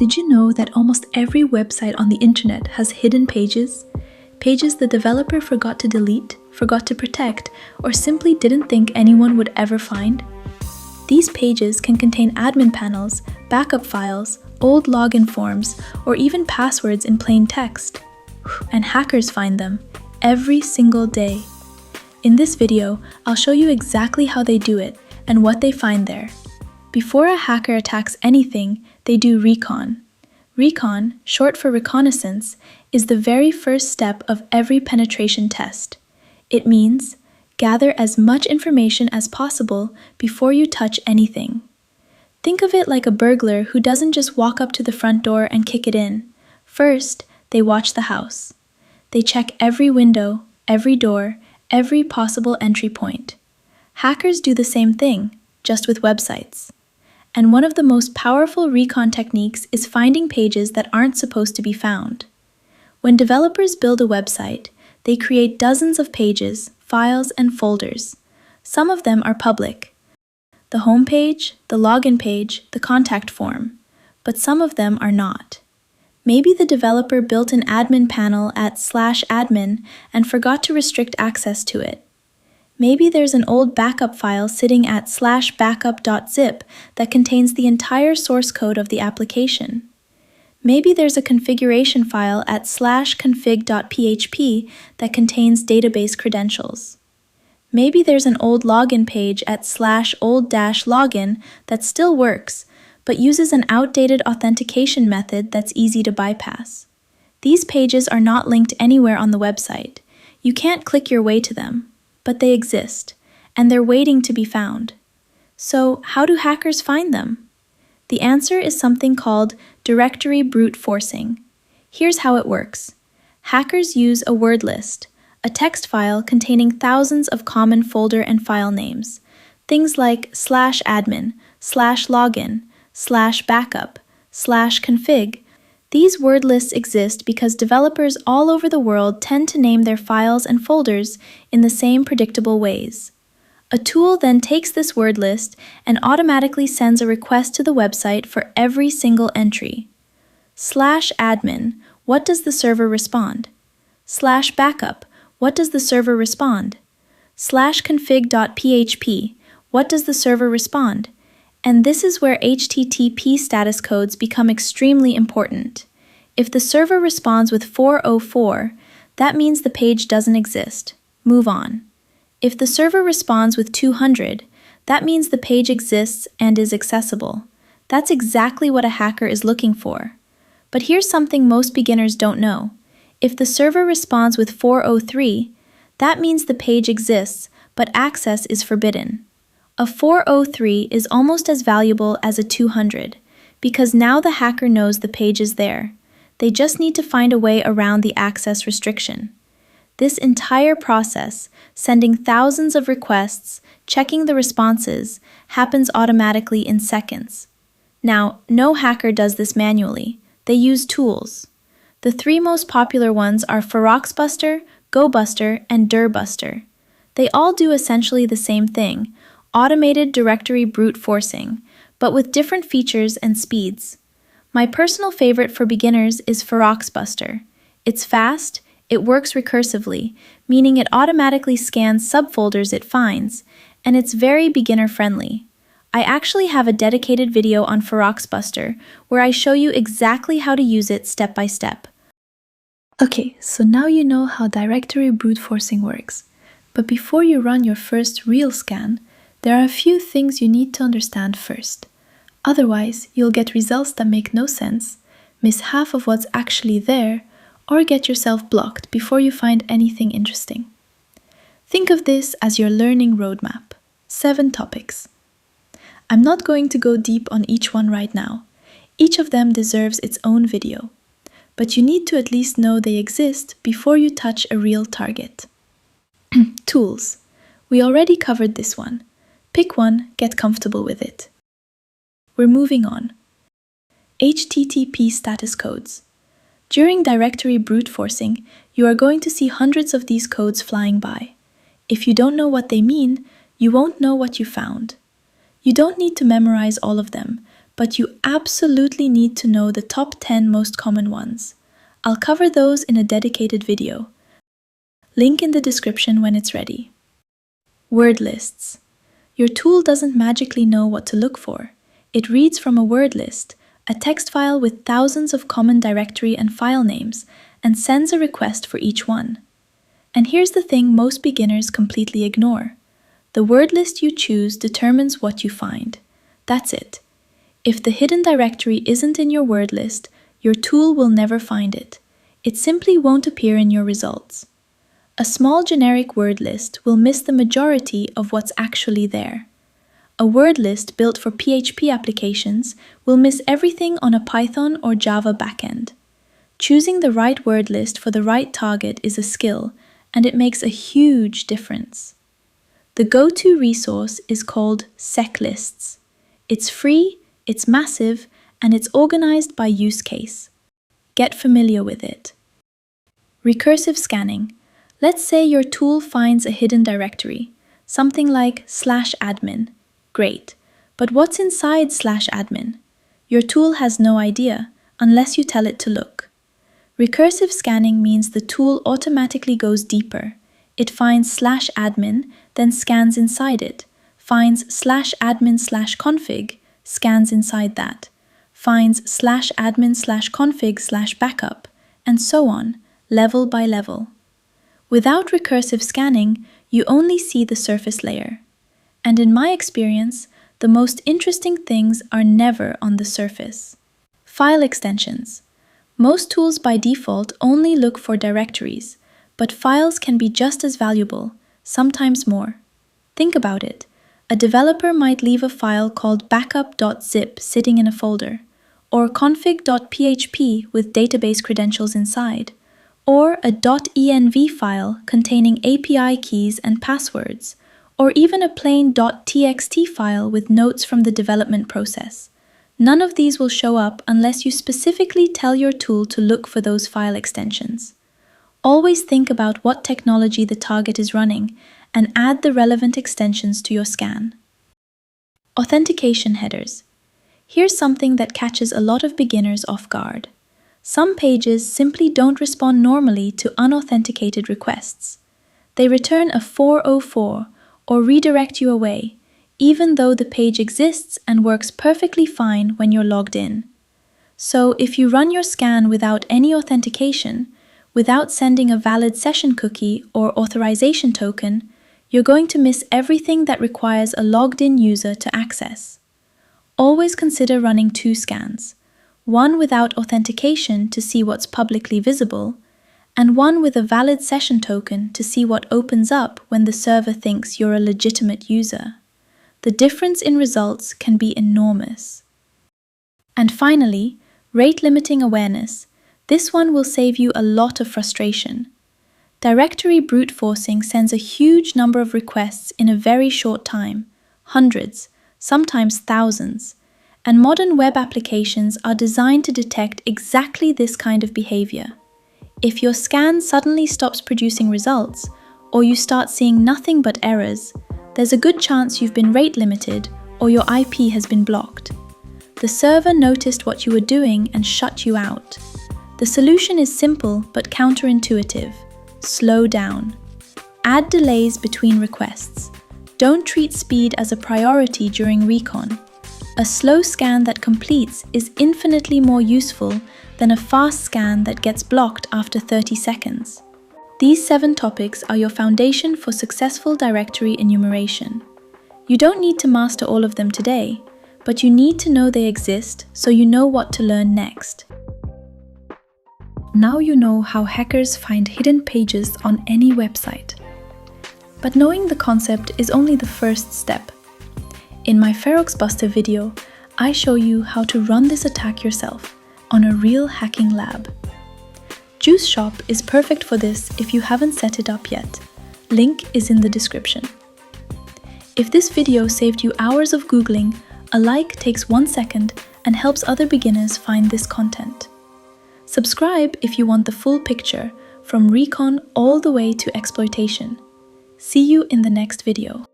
Did you know that almost every website on the internet has hidden pages? Pages the developer forgot to delete, forgot to protect, or simply didn't think anyone would ever find? These pages can contain admin panels, backup files, old login forms, or even passwords in plain text. And hackers find them every single day. In this video, I'll show you exactly how they do it and what they find there. Before a hacker attacks anything, they do recon. Recon, short for reconnaissance, is the very first step of every penetration test. It means gather as much information as possible before you touch anything. Think of it like a burglar who doesn't just walk up to the front door and kick it in. First, they watch the house. They check every window, every door, every possible entry point. Hackers do the same thing, just with websites. And one of the most powerful recon techniques is finding pages that aren't supposed to be found. When developers build a website, they create dozens of pages, files, and folders. Some of them are public: the home page, the login page, the contact form. But some of them are not. Maybe the developer built an admin panel at /admin and forgot to restrict access to it. Maybe there's an old backup file sitting at /backup.zip that contains the entire source code of the application. Maybe there's a configuration file at /config.php that contains database credentials. Maybe there's an old login page at /old-login that still works, but uses an outdated authentication method that's easy to bypass. These pages are not linked anywhere on the website. You can't click your way to them. But they exist, and they're waiting to be found. So, how do hackers find them? The answer is something called directory brute forcing. Here's how it works. Hackers use a word list, a text file containing thousands of common folder and file names, things like /admin, /login, /backup, /config. These word lists exist because developers all over the world tend to name their files and folders in the same predictable ways. A tool then takes this word list and automatically sends a request to the website for every single entry. /admin, what does the server respond? /backup, what does the server respond? /config.php, what does the server respond? And this is where HTTP status codes become extremely important. If the server responds with 404, that means the page doesn't exist. Move on. If the server responds with 200, that means the page exists and is accessible. That's exactly what a hacker is looking for. But here's something most beginners don't know. If the server responds with 403, that means the page exists, but access is forbidden. A 403 is almost as valuable as a 200, because now the hacker knows the page is there. They just need to find a way around the access restriction. This entire process, sending thousands of requests, checking the responses, happens automatically in seconds. Now, no hacker does this manually. They use tools. The three most popular ones are Foxbuster, GoBuster, and Dirbuster. They all do essentially the same thing: automated directory brute forcing, but with different features and speeds. My personal favorite for beginners is Foxbuster. It's fast, it works recursively, meaning it automatically scans subfolders it finds, and it's very beginner-friendly. I actually have a dedicated video on Foxbuster where I show you exactly how to use it step by step. Okay, so now you know how directory brute forcing works. But before you run your first real scan, there are a few things you need to understand first. Otherwise, you'll get results that make no sense, miss half of what's actually there, or get yourself blocked before you find anything interesting. Think of this as your learning roadmap. 7 topics. I'm not going to go deep on each one right now. Each of them deserves its own video. But you need to at least know they exist before you touch a real target. Tools. We already covered this one. Pick one, get comfortable with it. We're moving on. HTTP status codes. During directory brute forcing, you are going to see hundreds of these codes flying by. If you don't know what they mean, you won't know what you found. You don't need to memorize all of them, but you absolutely need to know the top 10 most common ones. I'll cover those in a dedicated video. Link in the description when it's ready. Word lists. Your tool doesn't magically know what to look for. It reads from a word list, a text file with thousands of common directory and file names, and sends a request for each one. And here's the thing most beginners completely ignore. The word list you choose determines what you find. That's it. If the hidden directory isn't in your word list, your tool will never find it. It simply won't appear in your results. A small generic word list will miss the majority of what's actually there. A word list built for PHP applications will miss everything on a Python or Java backend. Choosing the right word list for the right target is a skill, and it makes a huge difference. The go-to resource is called SecLists. It's free, it's massive, and it's organized by use case. Get familiar with it. Recursive scanning. Let's say your tool finds a hidden directory, something like /admin. Great, but what's inside /admin? Your tool has no idea, unless you tell it to look. Recursive scanning means the tool automatically goes deeper. It finds /admin, then scans inside it, finds /admin/config, scans inside that, finds /admin/config/backup, and so on, level by level. Without recursive scanning, you only see the surface layer. And in my experience, the most interesting things are never on the surface. File extensions. Most tools by default only look for directories, but files can be just as valuable, sometimes more. Think about it. A developer might leave a file called backup.zip sitting in a folder, or config.php with database credentials inside, or a .env file containing API keys and passwords, or even a plain .txt file with notes from the development process. None of these will show up unless you specifically tell your tool to look for those file extensions. Always think about what technology the target is running and add the relevant extensions to your scan. Authentication headers. Here's something that catches a lot of beginners off guard. Some pages simply don't respond normally to unauthenticated requests. They return a 404 or redirect you away, even though the page exists and works perfectly fine when you're logged in. So if you run your scan without any authentication, without sending a valid session cookie or authorization token, you're going to miss everything that requires a logged-in user to access. Always consider running 2 scans, one without authentication to see what's publicly visible, and one with a valid session token to see what opens up when the server thinks you're a legitimate user. The difference in results can be enormous. And finally, rate limiting awareness. This one will save you a lot of frustration. Directory brute forcing sends a huge number of requests in a very short time, hundreds, sometimes thousands, and modern web applications are designed to detect exactly this kind of behavior. If your scan suddenly stops producing results, or you start seeing nothing but errors, there's a good chance you've been rate limited or your IP has been blocked. The server noticed what you were doing and shut you out. The solution is simple but counterintuitive. Slow down. Add delays between requests. Don't treat speed as a priority during recon. A slow scan that completes is infinitely more useful than a fast scan that gets blocked after 30 seconds. These 7 topics are your foundation for successful directory enumeration. You don't need to master all of them today, but you need to know they exist so you know what to learn next. Now you know how hackers find hidden pages on any website. But knowing the concept is only the first step. In my Ferox Buster video, I show you how to run this attack yourself on a real hacking lab. Juice Shop is perfect for this if you haven't set it up yet. Link is in the description. If this video saved you hours of Googling, a like takes 1 second and helps other beginners find this content. Subscribe if you want the full picture, from recon all the way to exploitation. See you in the next video.